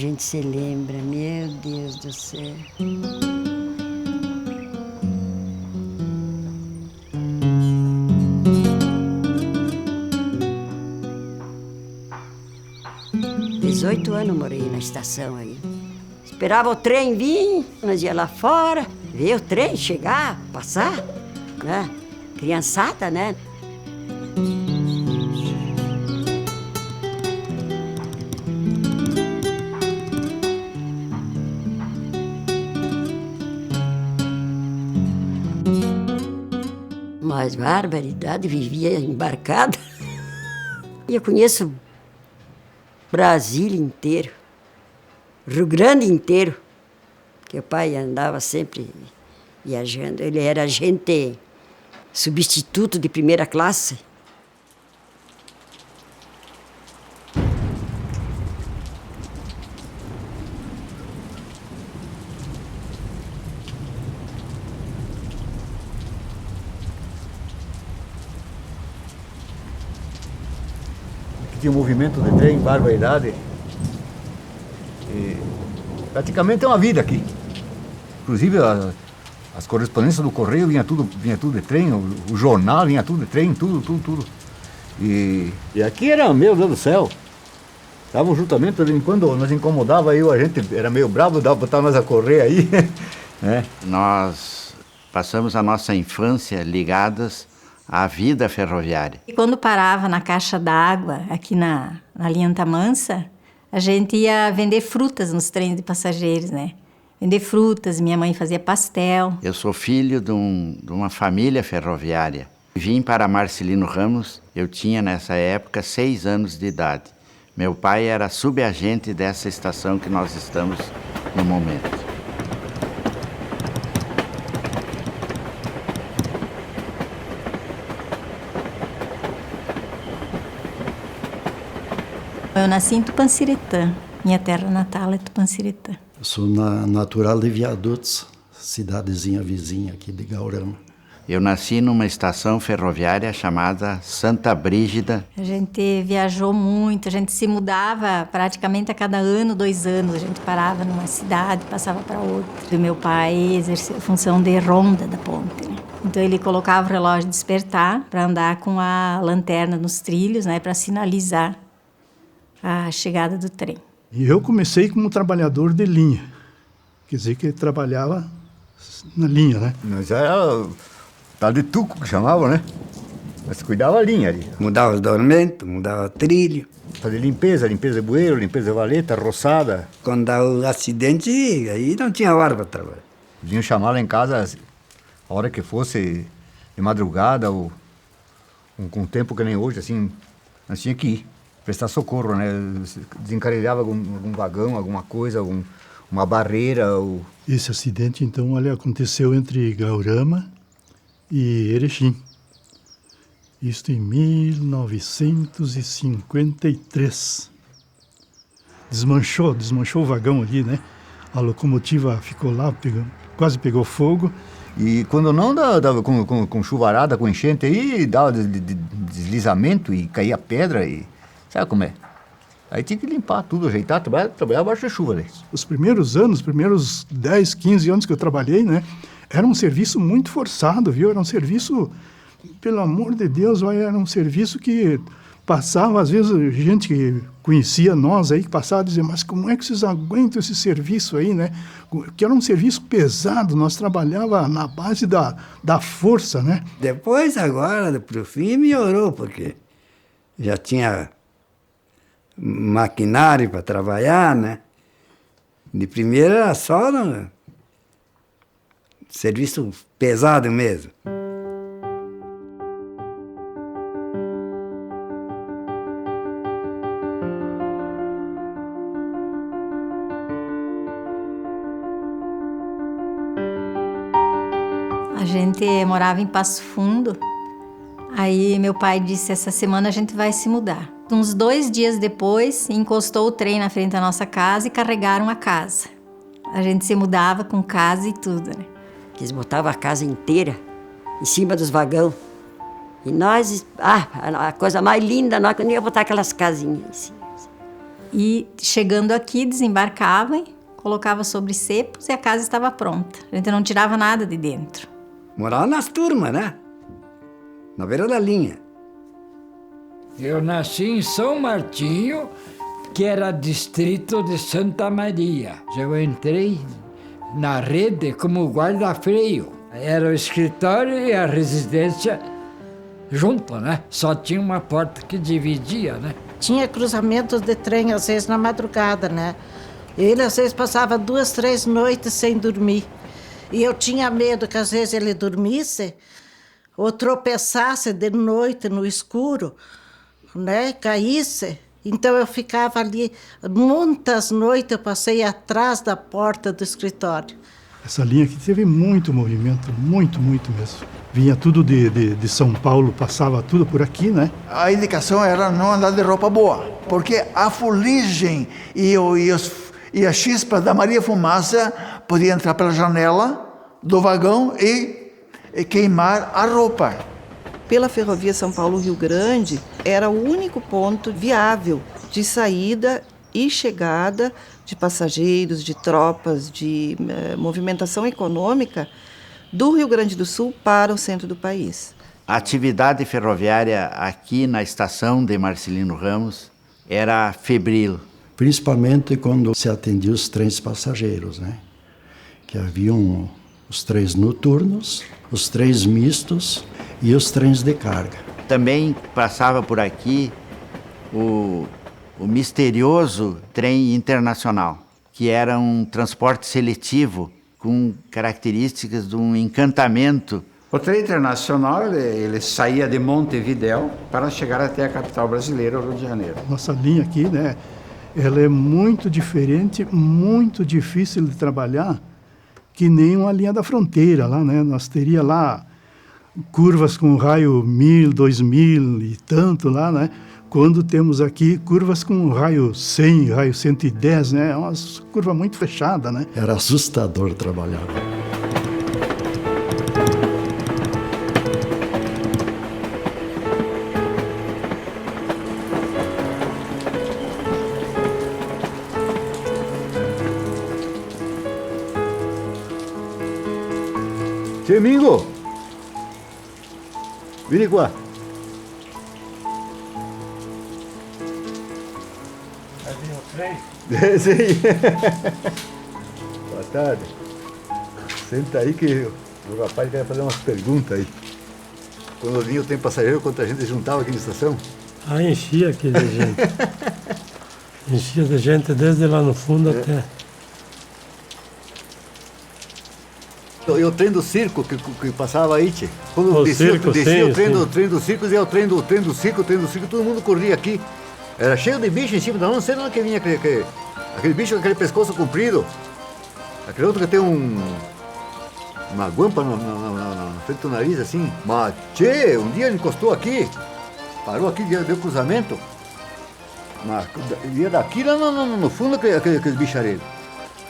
gente se lembra, meu Deus do céu. Dezoito anos morei na estação aí. Esperava o trem vir, nós ia lá fora, ver o trem chegar, passar, né? Criançada, né? Mas barbaridade, vivia embarcada. E eu conheço Brasília inteiro, Rio Grande inteiro, que o pai andava sempre viajando. Ele era agente substituto de primeira classe. Tinha um movimento de trem, barbaridade. E praticamente é uma vida aqui. Inclusive as correspondências do correio vinha tudo de trem, o jornal vinha tudo de trem, tudo. E aqui era, meu Deus do céu, estavam juntamente, de vez em quando nós incomodava aí, a gente era meio bravo, botava nós a correr aí. Né? Nós passamos a nossa infância ligadas à vida ferroviária. E quando parava na caixa d'água, aqui na linha Antamansa, a gente ia vender frutas nos trens de passageiros, né? Vender frutas, minha mãe fazia pastel. Eu sou filho de uma família ferroviária. Vim para Marcelino Ramos, eu tinha nessa época 6 anos de idade. Meu pai era subagente dessa estação que nós estamos no momento. Eu nasci em Tupanciretã. Minha terra natal é Tupanciretã. Eu sou natural de Viadutos, cidadezinha vizinha aqui de Gaurama. Eu nasci numa estação ferroviária chamada Santa Brígida. A gente viajou muito, a gente se mudava praticamente a cada ano, 2 anos. A gente parava numa cidade, passava para outra. E meu pai exercia a função de ronda da ponte, né? Então ele colocava o relógio de despertar para andar com a lanterna nos trilhos, né, para sinalizar a chegada do trem. E eu comecei como trabalhador de linha. Quer dizer que trabalhava na linha, né? Nós era tal de tuco que chamavam, né? Nós cuidava a linha ali. Mudava os dormentos, mudava trilho. Fazer limpeza de bueiro, limpeza de valeta, roçada. Quando dava o acidente, aí não tinha hora para trabalhar. Vinham chamar lá em casa a hora que fosse, de madrugada ou com tempo que nem hoje, assim, nós tínhamos que ir. Prestar socorro, né? Desencarrilhava algum vagão, alguma coisa, uma barreira. Esse acidente, então, olha, aconteceu entre Gaurama e Erechim. Isso em 1953. Desmanchou o vagão ali, né? A locomotiva ficou lá, quase pegou fogo. E quando não dava com chuvarada, com enchente, aí dava deslizamento e caía pedra e... Sabe como é? Aí tinha que limpar tudo, ajeitar, trabalhar abaixo da chuva ali. Os primeiros 10, 15 anos que eu trabalhei, né? Era um serviço muito forçado, viu? Era um serviço, pelo amor de Deus, olha, era um serviço que passava, às vezes, gente que conhecia nós aí, que passava a dizer, mas como é que vocês aguentam esse serviço aí, né? Que era um serviço pesado, nós trabalhava na base da força, né? Depois, agora, pro fim, melhorou, porque já tinha maquinário para trabalhar, né? De primeiro era só serviço pesado mesmo. A gente morava em Passo Fundo. Aí meu pai disse, essa semana a gente vai se mudar. Uns 2 dias depois, encostou o trem na frente da nossa casa e carregaram a casa. A gente se mudava com casa e tudo, né? Eles botavam a casa inteira em cima dos vagões. E nós, a coisa mais linda, nós não ia botar aquelas casinhas em cima. E chegando aqui, desembarcava, colocava sobre cepos e a casa estava pronta. A gente não tirava nada de dentro. Morava nas turmas, né? Na beira da linha. Eu nasci em São Martinho, que era distrito de Santa Maria. Eu entrei na rede como guarda-freio. Era o escritório e a residência junto, né? Só tinha uma porta que dividia, né? Tinha cruzamentos de trem, às vezes, na madrugada, né? Ele, às vezes, passava 2, 3 noites sem dormir. E eu tinha medo que, às vezes, ele dormisse ou tropeçasse de noite no escuro, né? Caísse. Então, eu ficava ali. Muitas noites eu passei atrás da porta do escritório. Essa linha aqui teve muito movimento, muito mesmo. Vinha tudo de São Paulo, passava tudo por aqui, né? A indicação era não andar de roupa boa, porque a fuligem e a chispa da Maria Fumaça podia entrar pela janela do vagão e queimar a roupa. Pela ferrovia São Paulo-Rio Grande, era o único ponto viável de saída e chegada de passageiros, de tropas, de movimentação econômica do Rio Grande do Sul para o centro do país. A atividade ferroviária aqui na estação de Marcelino Ramos era febril. Principalmente quando se atendia os trens passageiros, né? Que haviam os trens noturnos, os trens mistos e os trens de carga. Também passava por aqui o misterioso trem internacional, que era um transporte seletivo com características de um encantamento. O trem internacional ele saía de Montevidéu para chegar até a capital brasileira, o Rio de Janeiro. Nossa linha aqui, né? Ela é muito diferente, muito difícil de trabalhar, que nem uma linha da fronteira lá, né? Nós teria lá curvas com raio 1000, 2000 e tanto lá, né? Quando temos aqui curvas com raio 100, raio 110, né? É uma curva muito fechada, né? Era assustador trabalhar. Mingo! Vem cá. Sim. Boa tarde. Senta aí que o rapaz quer fazer umas perguntas aí. Quando o vinha o tempo passageiro, quanta gente juntava aqui na estação? Ah, enchia aqui de gente. Enchia de gente desde lá no fundo até... E o trem do circo que passava aí, tchê. Quando descia sim, o trem do circo, e o trem do circo, todo mundo corria aqui. Era cheio de bicho em cima da não sei de onde que vinha aquele bicho com aquele pescoço comprido. Aquele outro que tem uma guampa na frente do nariz, assim. Mas, tchê, um dia ele encostou aqui, parou aqui, deu cruzamento. Mas ia daqui lá no fundo aqueles bichareiros.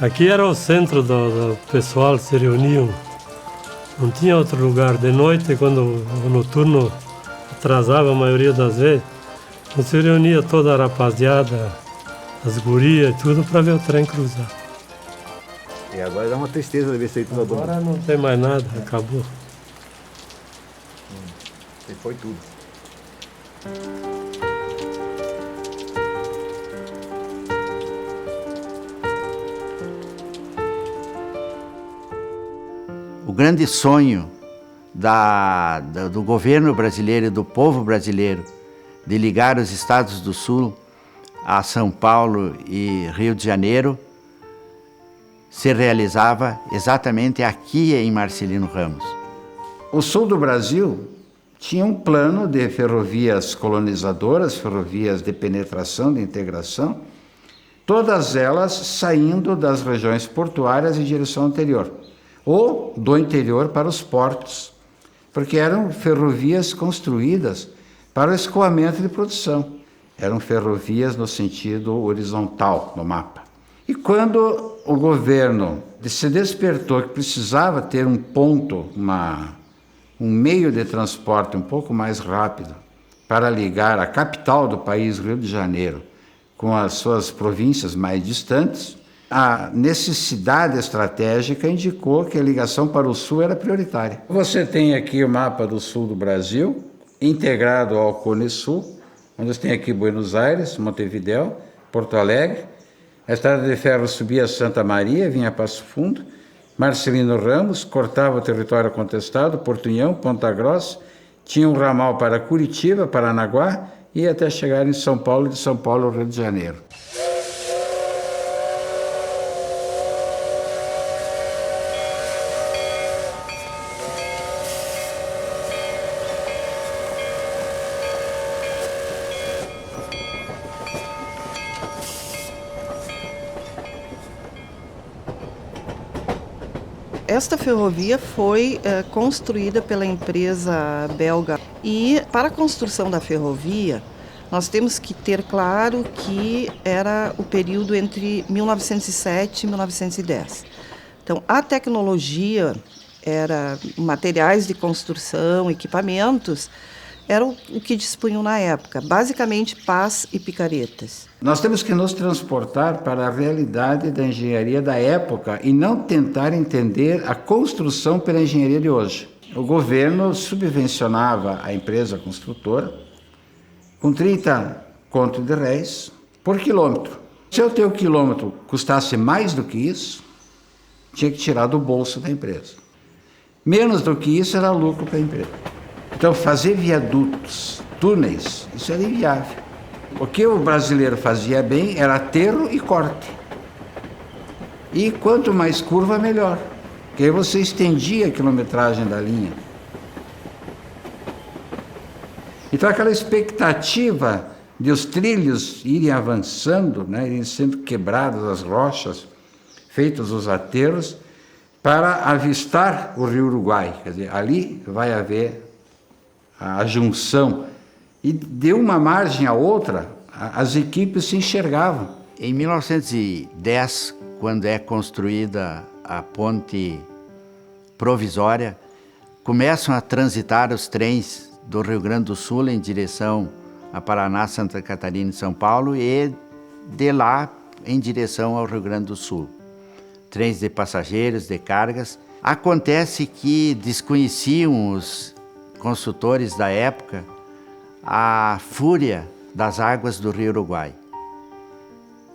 Aqui era o centro do pessoal, se reuniam. Não tinha outro lugar. De noite, quando o noturno atrasava a maioria das vezes, se reunia toda a rapaziada, as gurias e tudo, para ver o trem cruzar. E agora dá uma tristeza de ver isso aí tudo agora não tem mais nada, acabou. E foi tudo. O grande sonho do governo brasileiro e do povo brasileiro de ligar os estados do Sul a São Paulo e Rio de Janeiro se realizava exatamente aqui em Marcelino Ramos. O sul do Brasil tinha um plano de ferrovias colonizadoras, ferrovias de penetração, de integração, todas elas saindo das regiões portuárias em direção ao interior, ou do interior para os portos, porque eram ferrovias construídas para o escoamento de produção. Eram ferrovias no sentido horizontal no mapa. E quando o governo se despertou que precisava ter um ponto, um meio de transporte um pouco mais rápido para ligar a capital do país, Rio de Janeiro, com as suas províncias mais distantes, a necessidade estratégica indicou que a ligação para o sul era prioritária. Você tem aqui o mapa do sul do Brasil, integrado ao Cone Sul, onde você tem aqui Buenos Aires, Montevidéu, Porto Alegre. A estrada de ferro subia a Santa Maria, vinha a Passo Fundo, Marcelino Ramos, cortava o território contestado, Portunhão, Ponta Grossa, tinha um ramal para Curitiba, Paranaguá, e até chegar em São Paulo, de São Paulo ao Rio de Janeiro. Esta ferrovia foi construída pela empresa belga e para a construção da ferrovia nós temos que ter claro que era o período entre 1907 e 1910. Então a tecnologia era materiais de construção, equipamentos, era o que dispunham na época, basicamente pás e picaretas. Nós temos que nos transportar para a realidade da engenharia da época e não tentar entender a construção pela engenharia de hoje. O governo subvencionava a empresa construtora com 30 conto de réis por quilômetro. Se o teu quilômetro custasse mais do que isso, tinha que tirar do bolso da empresa. Menos do que isso era lucro para a empresa. Então, fazer viadutos, túneis, isso era inviável. O que o brasileiro fazia bem era aterro e corte. E quanto mais curva, melhor. Porque aí você estendia a quilometragem da linha. Então, aquela expectativa de os trilhos irem avançando, né, irem sendo quebradas as rochas, feitos os aterros, para avistar o Rio Uruguai. Quer dizer, ali vai haver a junção. E de uma margem à outra, as equipes se enxergavam. Em 1910, quando é construída a ponte provisória, começam a transitar os trens do Rio Grande do Sul em direção a Paraná, Santa Catarina e São Paulo, e de lá em direção ao Rio Grande do Sul. Trens de passageiros, de cargas. Acontece que desconheciam os construtores da época a fúria das águas do Rio Uruguai.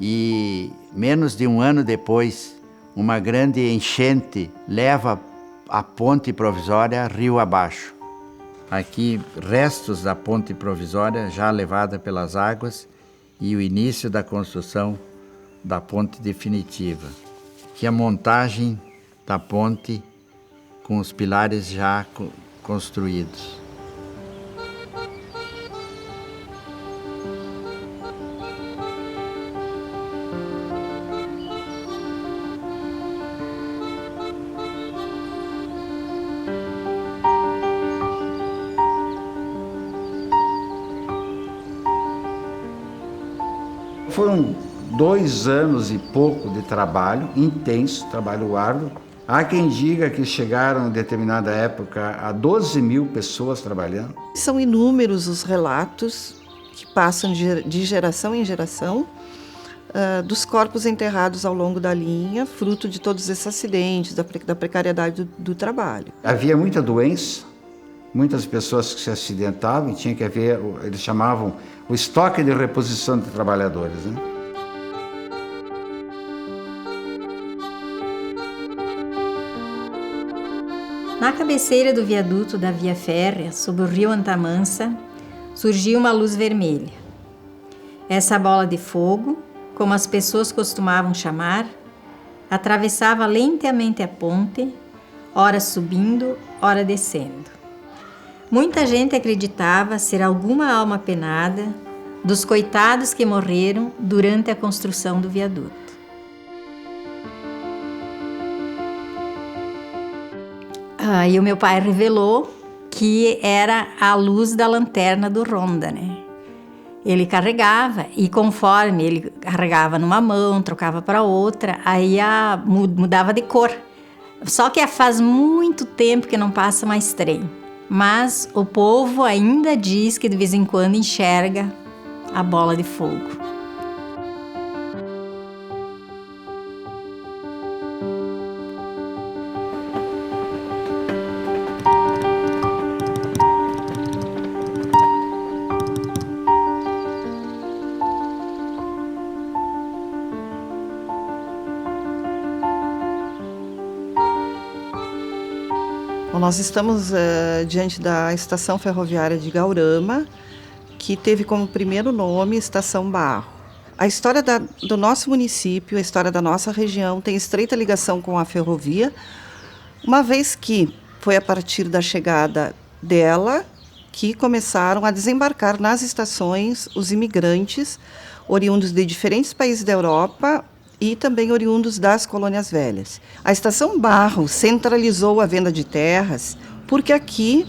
E menos de um ano depois, uma grande enchente leva a ponte provisória rio abaixo. Aqui, restos da ponte provisória já levada pelas águas e o início da construção da ponte definitiva, que é a montagem da ponte com os pilares já construídos. Foram 2 anos e pouco de trabalho, intenso, trabalho árduo. Há quem diga que chegaram em determinada época a 12 mil pessoas trabalhando. São inúmeros os relatos que passam de geração em geração dos corpos enterrados ao longo da linha, fruto de todos esses acidentes, da precariedade do trabalho. Havia muita doença, muitas pessoas que se acidentavam e tinha que haver, eles chamavam o estoque de reposição de trabalhadores, né? Na cabeceira do viaduto da via férrea, sob o rio Antamansa, surgiu uma luz vermelha. Essa bola de fogo, como as pessoas costumavam chamar, atravessava lentamente a ponte, ora subindo, ora descendo. Muita gente acreditava ser alguma alma penada dos coitados que morreram durante a construção do viaduto. E o meu pai revelou que era a luz da lanterna do Ronda, né? Ele carregava e conforme ele carregava numa mão, trocava para outra, aí mudava de cor. Só que faz muito tempo que não passa mais trem. Mas o povo ainda diz que de vez em quando enxerga a bola de fogo. nós estamos diante da estação ferroviária de Gaurama, que teve como primeiro nome Estação Barro. A história do nosso município, a história da nossa região tem estreita ligação com a ferrovia, uma vez que foi a partir da chegada dela que começaram a desembarcar nas estações os imigrantes oriundos de diferentes países da Europa e também oriundos das colônias velhas. A Estação Barro centralizou a venda de terras porque aqui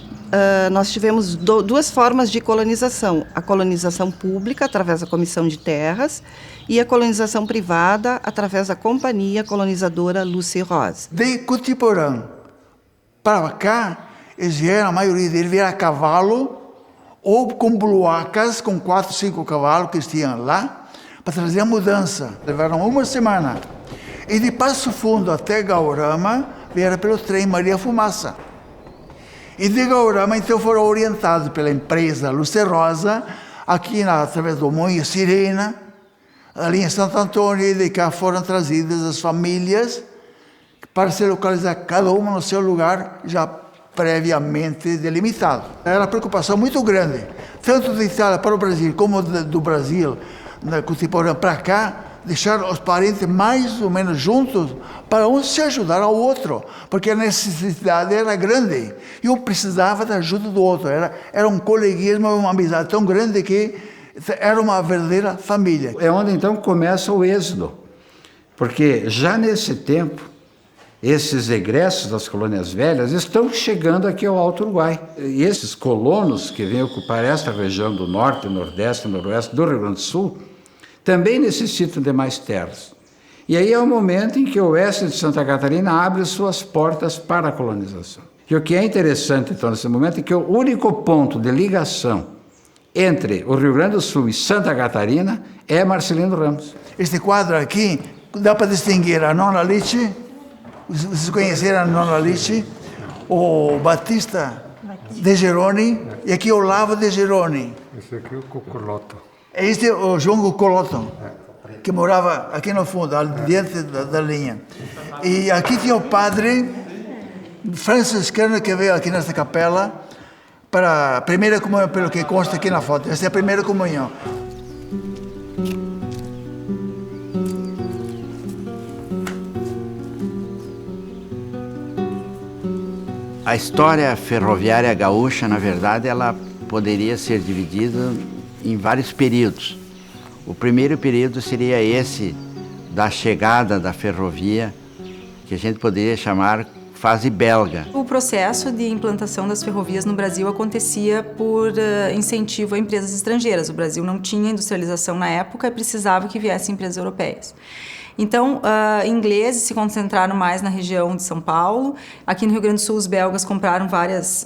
nós tivemos duas formas de colonização. A colonização pública, através da Comissão de Terras, e a colonização privada, através da Companhia Colonizadora Lucy Rose. De Cutiporã para cá, eles vieram, a maioria deles vieram a cavalo ou com bluacas, com 4, 5 cavalos que eles tinham lá, para trazer a mudança. Levaram uma semana. E de Passo Fundo até Gaurama, vieram pelo trem Maria Fumaça. E de Gaurama, então, foram orientados pela empresa Lucerosa, aqui através do Moinho Sirena, a linha Santo Antônio, e de cá foram trazidas as famílias para se localizar cada uma no seu lugar, já previamente delimitado. Era uma preocupação muito grande, tanto da Itália para o Brasil, como do Brasil, da Cutiporã para cá, deixar os parentes mais ou menos juntos para um se ajudar ao outro, porque a necessidade era grande e um precisava da ajuda do outro. Era um coleguismo, uma amizade tão grande que era uma verdadeira família. É onde então começa o êxodo, porque já nesse tempo esses egressos das colônias velhas estão chegando aqui ao Alto Uruguai. E esses colonos que vêm ocupar esta região do norte, nordeste e noroeste do Rio Grande do Sul também necessitam de mais terras. E aí é o momento em que o oeste de Santa Catarina abre suas portas para a colonização. E o que é interessante, então, nesse momento é que o único ponto de ligação entre o Rio Grande do Sul e Santa Catarina é Marcelino Ramos. Este quadro aqui, dá para distinguir a Nona Lice. Vocês conheceram a Nona Lice, o Batista de Geroni, e aqui o Olavo de Geroni. Esse aqui é o Cocoloto. Este é o João Cocoloto, que morava aqui no fundo, diante da linha. E aqui tinha o padre franciscano que veio aqui nesta capela para a primeira comunhão, pelo que consta aqui na foto. Essa é a primeira comunhão. A história ferroviária gaúcha, na verdade, ela poderia ser dividida em vários períodos. O primeiro período seria esse da chegada da ferrovia, que a gente poderia chamar fase belga. O processo de implantação das ferrovias no Brasil acontecia por incentivo a empresas estrangeiras. O Brasil não tinha industrialização na época e precisava que viessem empresas europeias. Então, ingleses se concentraram mais na região de São Paulo. Aqui no Rio Grande do Sul, os belgas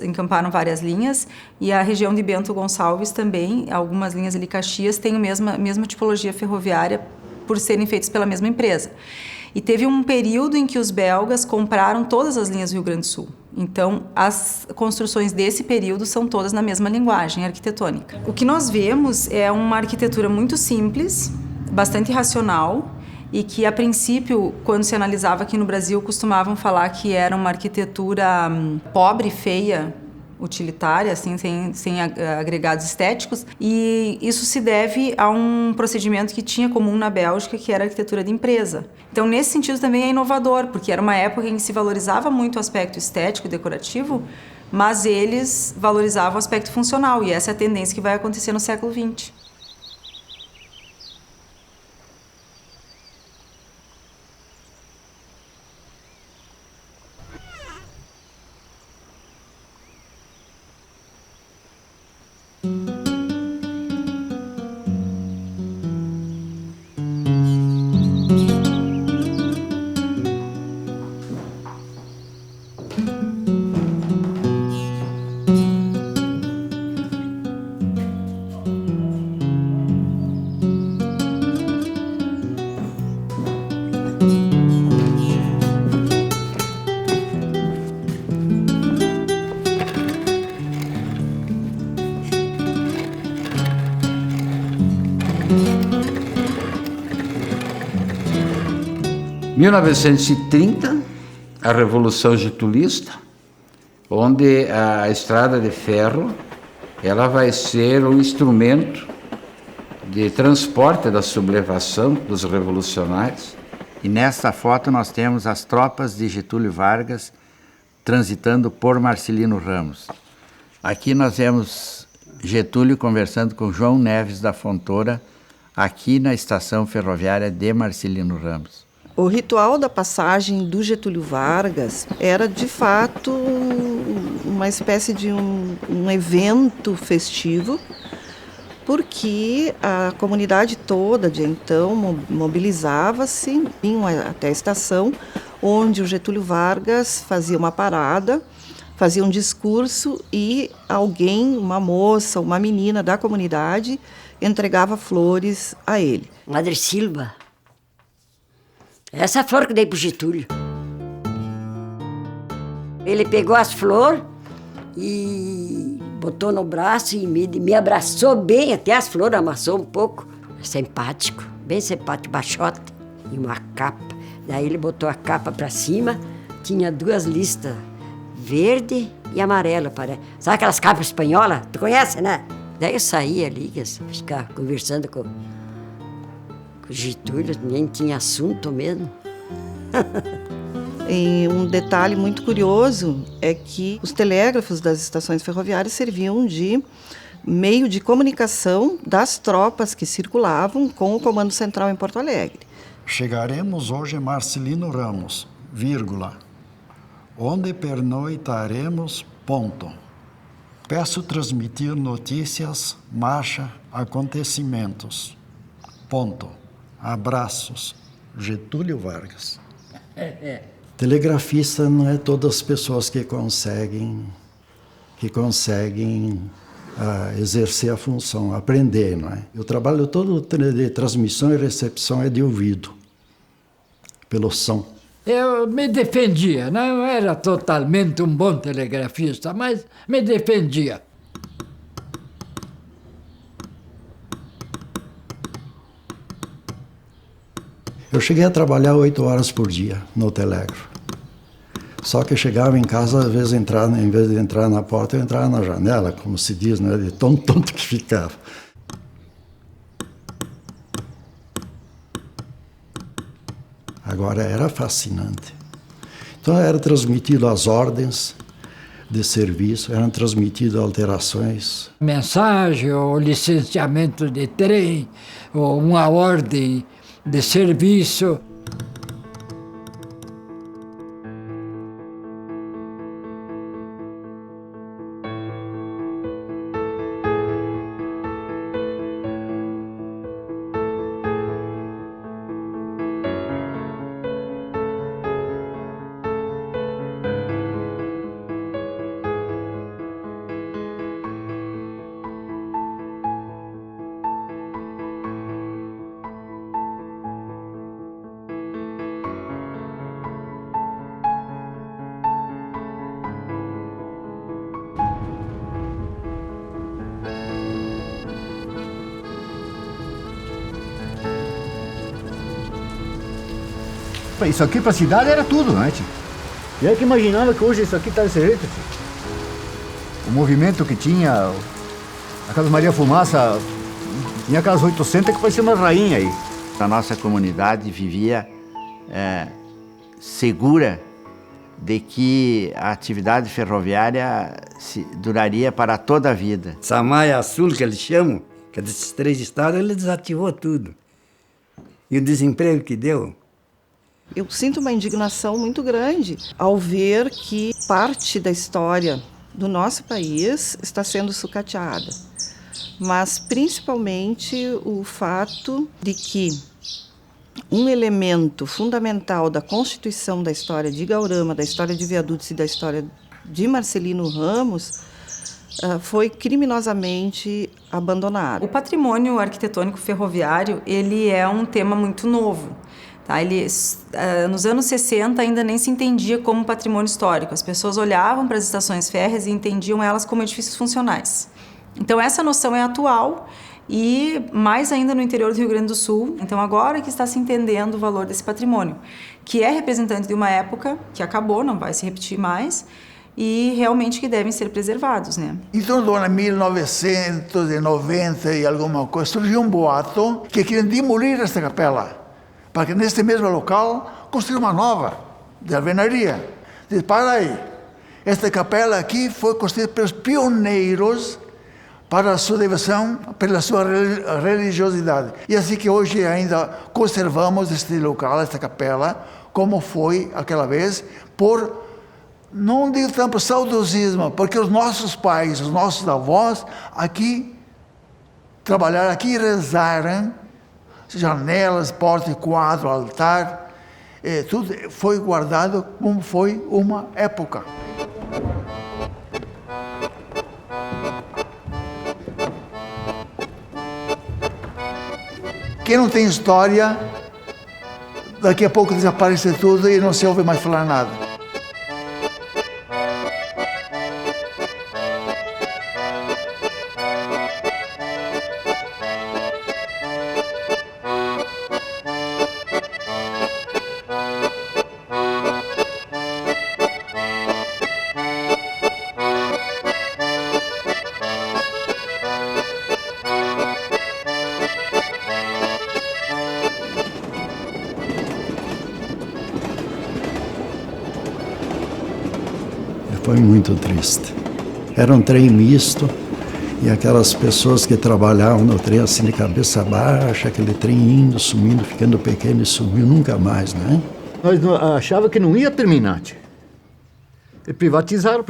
encamparam várias linhas. E a região de Bento Gonçalves também, algumas linhas ali, Caxias, têm a mesma tipologia ferroviária por serem feitas pela mesma empresa. E teve um período em que os belgas compraram todas as linhas do Rio Grande do Sul. Então, as construções desse período são todas na mesma linguagem arquitetônica. O que nós vemos é uma arquitetura muito simples, bastante racional, e que, a princípio, quando se analisava aqui no Brasil, costumavam falar que era uma arquitetura pobre, feia, utilitária, assim, sem agregados estéticos, e isso se deve a um procedimento que tinha comum na Bélgica, que era a arquitetura de empresa. Então, nesse sentido, também é inovador, porque era uma época em que se valorizava muito o aspecto estético e decorativo, mas eles valorizavam o aspecto funcional, e essa é a tendência que vai acontecer no século XX. Em 1930, a Revolução Getulista, onde a estrada de ferro ela vai ser um instrumento de transporte da sublevação dos revolucionários. E nesta foto nós temos as tropas de Getúlio Vargas transitando por Marcelino Ramos. Aqui nós vemos Getúlio conversando com João Neves da Fontoura, aqui na estação ferroviária de Marcelino Ramos. O ritual da passagem do Getúlio Vargas era, de fato, uma espécie de um evento festivo, porque a comunidade toda de então mobilizava-se, vinham até a estação, onde o Getúlio Vargas fazia uma parada, fazia um discurso e alguém, uma moça, uma menina da comunidade, entregava flores a ele. Madre Silva. Essa flor que dei pro Getúlio. Ele pegou as flores e botou no braço e me abraçou bem, até as flores amassou um pouco. Simpático, bem simpático, baixote e uma capa. Daí ele botou a capa para cima, tinha 2 listas, verde e amarela. Sabe aquelas capas espanholas? Tu conhece, né? Daí eu saí ali, ficar conversando com o Getúlio, nem tinha assunto mesmo. E um detalhe muito curioso é que os telégrafos das estações ferroviárias serviam de meio de comunicação das tropas que circulavam com o Comando Central em Porto Alegre. Chegaremos hoje em Marcelino Ramos, vírgula, onde pernoitaremos, ponto. Peço transmitir notícias, marcha, acontecimentos, ponto. Abraços, Getúlio Vargas. Telegrafista não é todas as pessoas que conseguem exercer a função, aprender, não é? O trabalho todo de transmissão e recepção é de ouvido, pelo som. Eu me defendia, não era totalmente um bom telegrafista, mas me defendia. Eu cheguei a trabalhar 8 horas por dia no telégrafo. Só que eu chegava em casa, às vezes, em vez de entrar na porta, eu entrava na janela, como se diz, né? De tão tonto que ficava. Agora, era fascinante. Então, era transmitido as ordens de serviço, eram transmitidas alterações. Mensagem, ou licenciamento de trem, ou uma ordem de serviço. Isso aqui pra cidade era tudo, né, tio? E é que imaginava que hoje isso aqui tá desse jeito, tio. O movimento que tinha, aquelas Maria Fumaça, tinha aquelas 800 que parecia uma rainha aí. A nossa comunidade vivia segura de que a atividade ferroviária duraria para toda a vida. Samaia Azul, que eles chamam, que é desses 3 estados, ele desativou tudo. E o desemprego que deu. Eu sinto uma indignação muito grande ao ver que parte da história do nosso país está sendo sucateada. Mas, principalmente, o fato de que um elemento fundamental da constituição da história de Igaurama, da história de Viadutos e da história de Marcelino Ramos foi criminosamente abandonado. O patrimônio arquitetônico ferroviário, ele é um tema muito novo. Tá? Nos anos 60 ainda nem se entendia como patrimônio histórico. As pessoas olhavam para as estações férreas e entendiam elas como edifícios funcionais. Então essa noção é atual e mais ainda no interior do Rio Grande do Sul. Então agora que está se entendendo o valor desse patrimônio, que é representante de uma época que acabou, não vai se repetir mais, e realmente que devem ser preservados, né? Então, no ano 1990 e alguma coisa, surgiu um boato que queriam demolir esta capela, para que neste mesmo local construir uma nova, de alvenaria. Diz, para aí, esta capela aqui foi construída pelos pioneiros para a sua devoção, pela sua religiosidade. E assim que hoje ainda conservamos este local, esta capela, como foi aquela vez, por, não digo tanto saudosismo, porque os nossos pais, os nossos avós, aqui, trabalharam aqui e rezaram, janelas, porta, quadro, altar, tudo foi guardado como foi uma época. Quem não tem história, daqui a pouco desaparece tudo e não se ouve mais falar nada. Foi muito triste. Era um trem misto e aquelas pessoas que trabalhavam no trem assim de cabeça baixa, aquele trem indo, sumindo, ficando pequeno e sumiu nunca mais, né? Nós achava que não ia terminar. E privatizaram,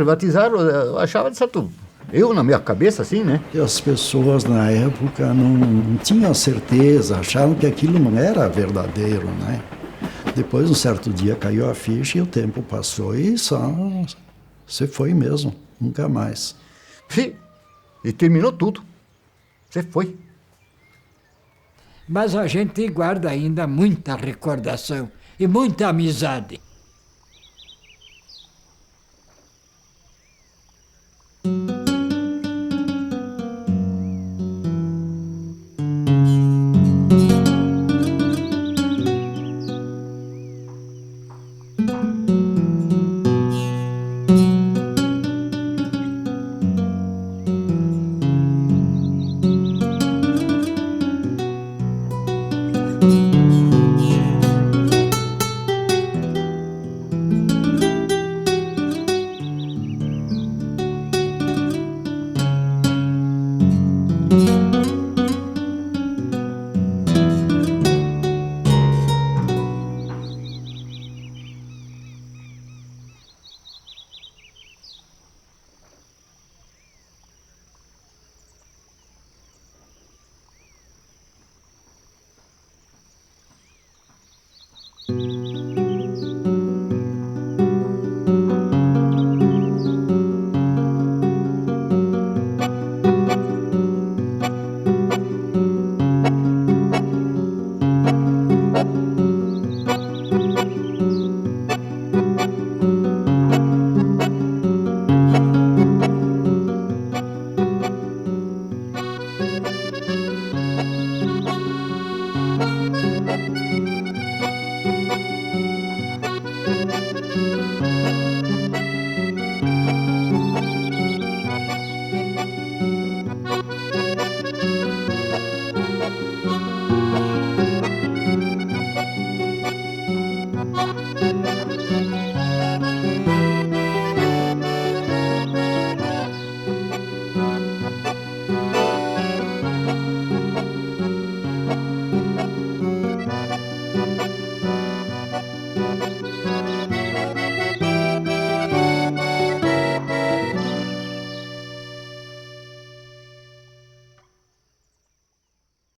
eu achava de certo. Eu, na minha cabeça, assim, né? E as pessoas na época não tinham certeza, achavam que aquilo não era verdadeiro, né? Depois, um certo dia, caiu a ficha e o tempo passou e só... Você foi mesmo, nunca mais. Sim, e terminou tudo. Você foi. Mas a gente guarda ainda muita recordação e muita amizade.